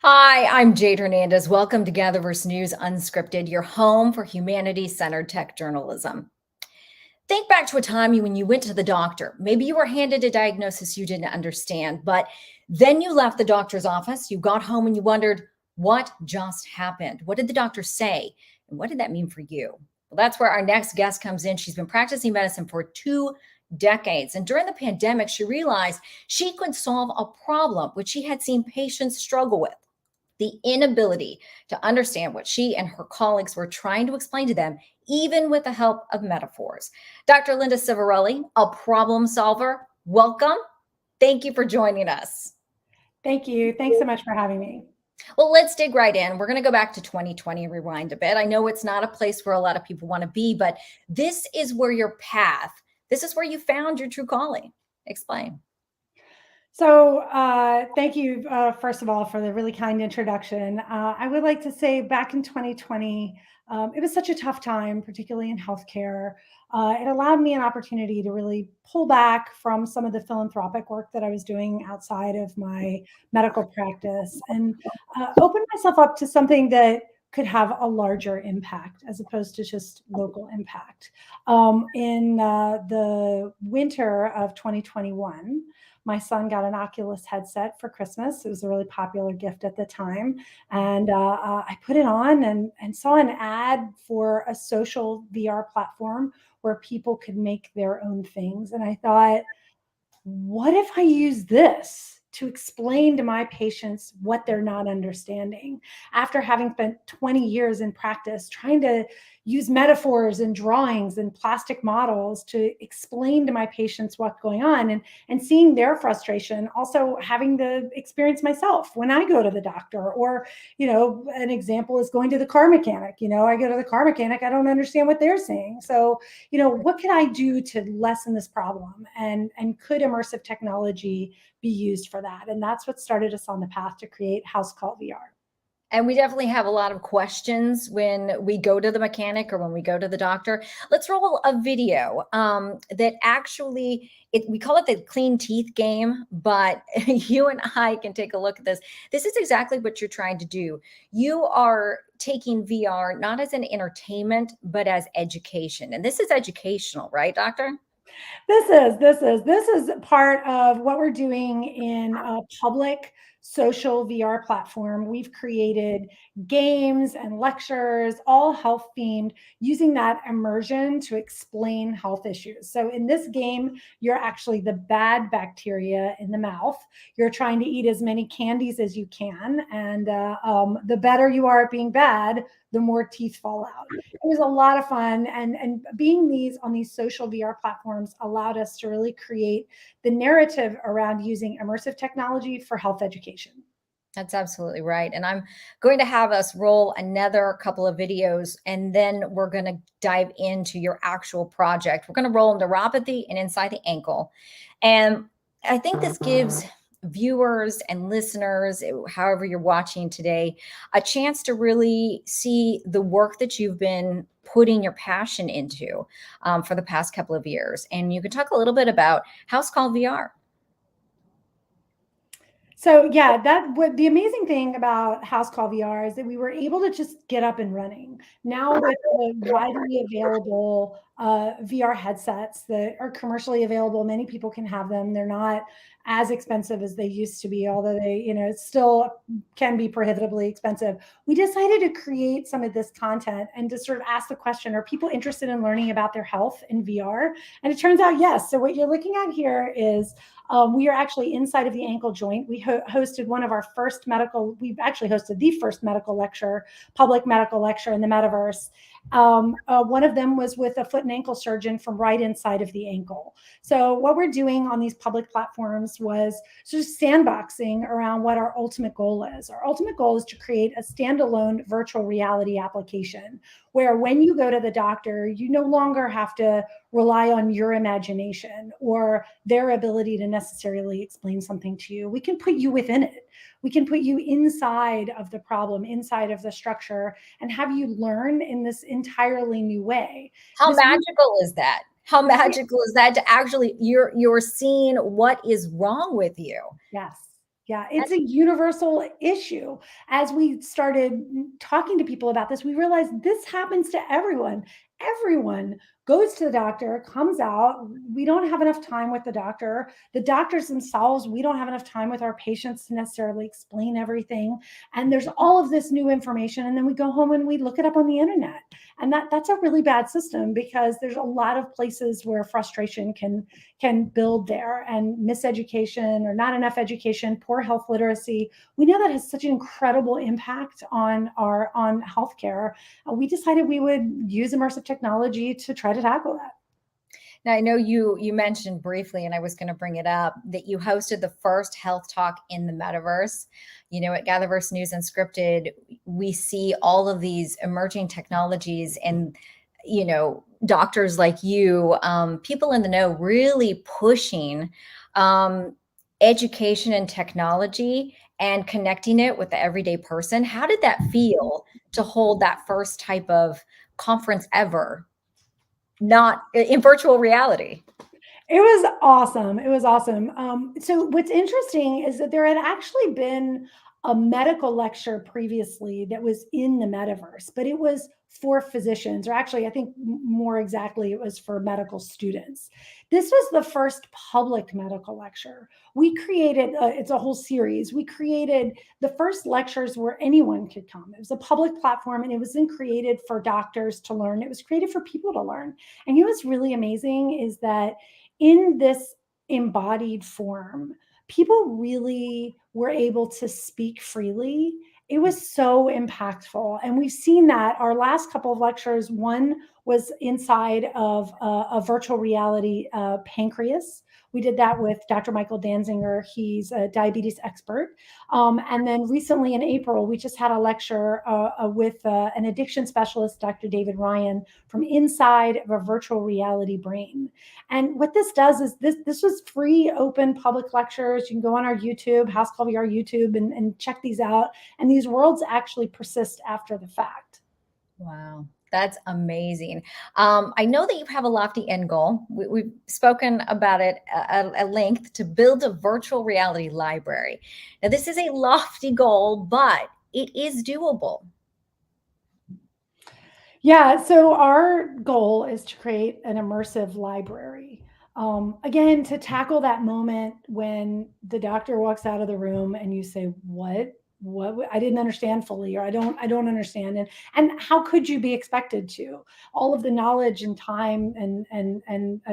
Hi, I'm Jade Hernandez. Welcome to GatherVerse News Unscripted, your home for humanity-centered tech journalism. Think back to a time when you went to the doctor. Maybe you were handed a diagnosis you didn't understand, but then you left the doctor's office, you got home and you wondered, what just happened? What did the doctor say? And what did that mean for you? Well, that's where our next guest comes in. She's been practicing medicine for 2 decades. And during the pandemic, she realized she could solve a problem which she had seen patients struggle with: the inability to understand what she and her colleagues were trying to explain to them, even with the help of metaphors. Dr. Linda Ciavarelli, a problem solver, welcome. Thank you for joining us. Thank you. Thanks so much for having me. Well, let's dig right in. We're going to go back to 2020 and rewind a bit. I know it's not a place where a lot of people want to be, but this is where your path, this is where you found your true calling. Explain. So thank you, first of all, for the really kind introduction. I would like to say back in 2020, it was such a tough time, particularly in healthcare. It allowed me an opportunity to really pull back from some of the philanthropic work that I was doing outside of my medical practice and open myself up to something that could have a larger impact as opposed to just local impact. In the winter of 2021, my son got an Oculus headset for Christmas. It was a really popular gift at the time. And I put it on and saw an ad for a social VR platform where people could make their own things. And I thought, what if I use this to explain to my patients what they're not understanding? After having spent 20 years in practice trying to use metaphors and drawings and plastic models to explain to my patients what's going on, and seeing their frustration, also having the experience myself when I go to the doctor, or, an example is going to the car mechanic. I go to the car mechanic, I don't understand what they're saying. So, what can I do to lessen this problem? And could immersive technology be used for that? And that's what started us on the path to create HouseCall VR. And we definitely have a lot of questions when we go to the mechanic or when we go to the doctor. Let's roll a video that actually, we call it the clean teeth game, but you and I can take a look at this. This is exactly what you're trying to do. You are taking VR not as an entertainment, but as education. And this is educational, right, doctor? This is part of what we're doing in a public social VR platform. We've created games and lectures, all health themed, using that immersion to explain health issues. So in this game, you're actually the bad bacteria in the mouth. You're trying to eat as many candies as you can, and the better you are at being bad, the more teeth fall out. It was a lot of fun, and being on these social VR platforms allowed us to really create the narrative around using immersive technology for health education. That's absolutely right. And I'm going to have us roll another couple of videos, and then we're going to dive into your actual project. We're going to roll neuropathy and inside the ankle. And I think this gives viewers and listeners, however you're watching today, a chance to really see the work that you've been putting your passion into for the past couple of years. And you can talk a little bit about HouseCall VR. So yeah, what the amazing thing about HouseCall VR is that we were able to just get up and running. Now with the widely available VR headsets that are commercially available, many people can have them. They're not as expensive as they used to be, although they, still can be prohibitively expensive. We decided to create some of this content and to sort of ask the question, are people interested in learning about their health in VR? And it turns out, yes. So what you're looking at here is we are actually inside of the ankle joint. We hosted we've actually hosted the first public medical lecture in the metaverse. One of them was with a foot and ankle surgeon from right inside of the ankle. So what we're doing on these public platforms was just sandboxing around what our ultimate goal is. Our ultimate goal is to create a standalone virtual reality application where when you go to the doctor, you no longer have to rely on your imagination or their ability to necessarily explain something to you. We can put you within it. We can put you inside of the problem, inside of the structure, and have you learn in this entirely new way. How magical is that? How magical is that to actually you're seeing what is wrong with you? Yes. Yeah, it's a universal issue. As we started talking to people about this, we realized this happens to everyone. Everyone goes to the doctor, comes out. We don't have enough time with the doctor. The doctors themselves, we don't have enough time with our patients to necessarily explain everything. And there's all of this new information. And then we go home and we look it up on the internet. And that's a really bad system, because there's a lot of places where frustration can build there, and miseducation or not enough education, poor health literacy. We know that has such an incredible impact on healthcare. We decided we would use immersive technology to try to tackle that. Now, I know you mentioned briefly, and I was going to bring it up, that you hosted the first health talk in the metaverse. At GatherVerse News Unscripted, we see all of these emerging technologies, and doctors like you, people in the know, really pushing education and technology and connecting it with the everyday person. How did that feel to hold that first type of conference ever, not in virtual reality? It was awesome. It was awesome. So what's interesting is that there had actually been a medical lecture previously that was in the metaverse, but it was for physicians, or actually, I think more exactly, it was for medical students. This was the first public medical lecture. We created, it's a whole series. We created the first lectures where anyone could come. It was a public platform, and it wasn't created for doctors to learn. It was created for people to learn. And what's really amazing is that in this embodied form, people really were able to speak freely. It was so impactful. And we've seen that our last couple of lectures, one was inside of a virtual reality pancreas. We did that with Dr. Michael Danzinger. He's a diabetes expert. And then recently in April, we just had a lecture with an addiction specialist, Dr. David Ryan, from inside of a virtual reality brain. And what this does is this was free, open, public lectures. You can go on our YouTube, HouseCall VR YouTube, and check these out. And these worlds actually persist after the fact. Wow. That's amazing. I know that you have a lofty end goal. We've spoken about it at length, to build a virtual reality library. Now, this is a lofty goal, but it is doable. Yeah, so our goal is to create an immersive library. Again, to tackle that moment when the doctor walks out of the room and you say, what I didn't understand fully, or I don't understand. And how could you be expected to? All of the knowledge and time and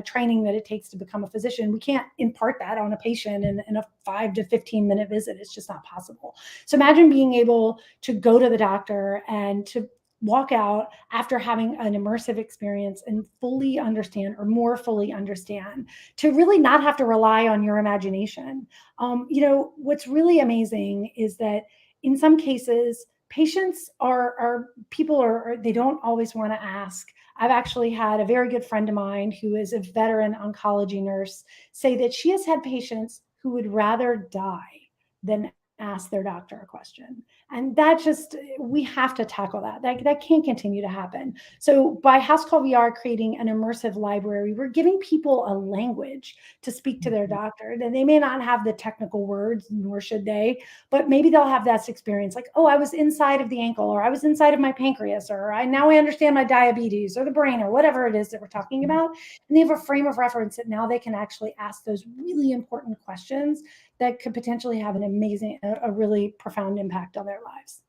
training that it takes to become a physician, we can't impart that on a patient in a 5 to 15 minute visit. It's just not possible. So imagine being able to go to the doctor and to walk out after having an immersive experience and fully understand, or more fully understand, to really not have to rely on your imagination. What's really amazing is that in some cases, patients they don't always want to ask. I've actually had a very good friend of mine who is a veteran oncology nurse say that she has had patients who would rather die than ask their doctor a question. And we have to tackle that. That can't continue to happen. So by HouseCall VR creating an immersive library, we're giving people a language to speak to their doctor. And they may not have the technical words, nor should they, but maybe they'll have that experience like, oh, I was inside of the ankle, or I was inside of my pancreas, or now I understand my diabetes, or the brain, or whatever it is that we're talking about. And they have a frame of reference that now they can actually ask those really important questions that could potentially have a really profound impact on their lives.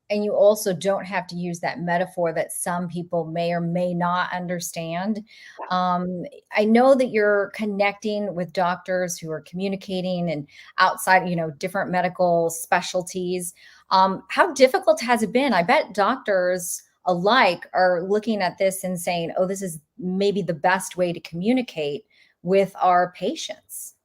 And you also don't have to use that metaphor that some people may or may not understand. I know that you're connecting with doctors who are communicating and outside, different medical specialties. How difficult has it been? I bet doctors alike are looking at this and saying, oh, this is maybe the best way to communicate with our patients.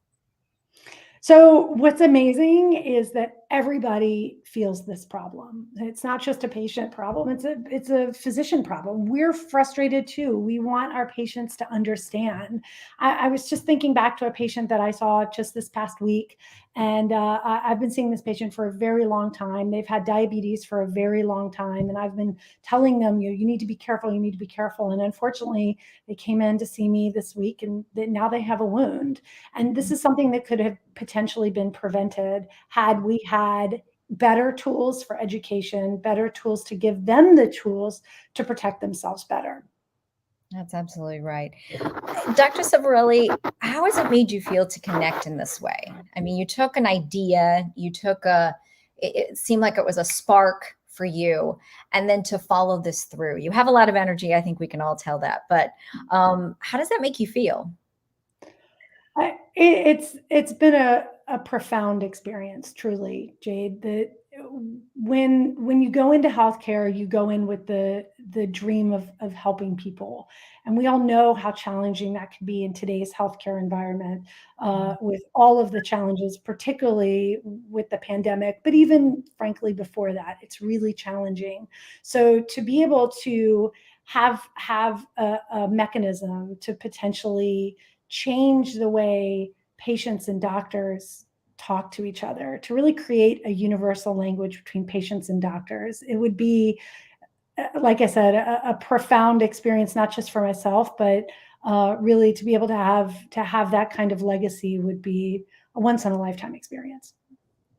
So what's amazing is that everybody feels this problem. It's not just a patient problem. It's a physician problem. We're frustrated too. We want our patients to understand. I was just thinking back to a patient that I saw just this past week, and I've been seeing this patient for a very long time. They've had diabetes for a very long time, and I've been telling them, you need to be careful. You need to be careful. And unfortunately, they came in to see me this week, and now they have a wound. And this is something that could have potentially been prevented had we had better tools for education, better tools to give them the tools to protect themselves better. That's absolutely right. Dr. Ciavarelli, how has it made you feel to connect in this way? I mean, you took an idea, it seemed like it was a spark for you, and then to follow this through. You have a lot of energy. I think we can all tell that. But how does that make you feel? It's been a profound experience, truly, Jade. That when you go into healthcare, you go in with the dream of helping people, and we all know how challenging that can be in today's healthcare environment, with all of the challenges, particularly with the pandemic, but even frankly before that, it's really challenging. So to be able to have a mechanism to potentially change the way patients and doctors talk to each other, to really create a universal language between patients and doctors. It would be, like I said, a profound experience, not just for myself, but really to be able to have that kind of legacy would be a once in a lifetime experience.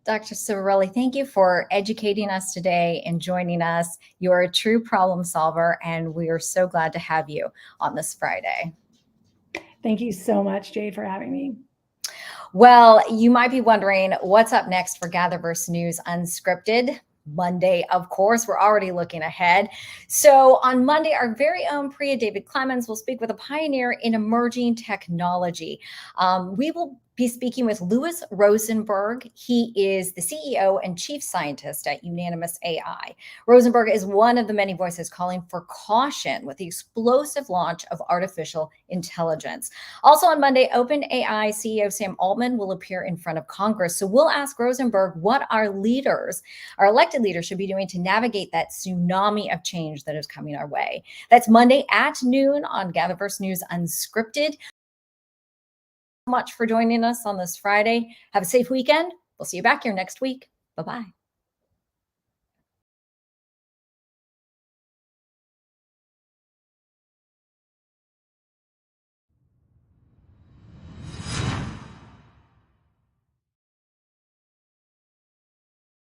Dr. Ciavarelli, thank you for educating us today and joining us. You're a true problem solver, and we are so glad to have you on this Friday. Thank you so much, Jade, for having me. Well, you might be wondering what's up next for GatherVerse News Unscripted. Monday, of course, we're already looking ahead. So on Monday, our very own Priya David Clemens will speak with a pioneer in emerging technology. We will be speaking with Louis Rosenberg. He is the CEO and chief scientist at Unanimous AI. Rosenberg is one of the many voices calling for caution with the explosive launch of artificial intelligence. Also on Monday, OpenAI CEO Sam Altman will appear in front of Congress. So we'll ask Rosenberg what our elected leaders should be doing to navigate that tsunami of change that is coming our way. That's Monday at noon on GatherVerse News Unscripted. Much for joining us on this Friday. Have a safe weekend. We'll see you back here next week. Bye-bye.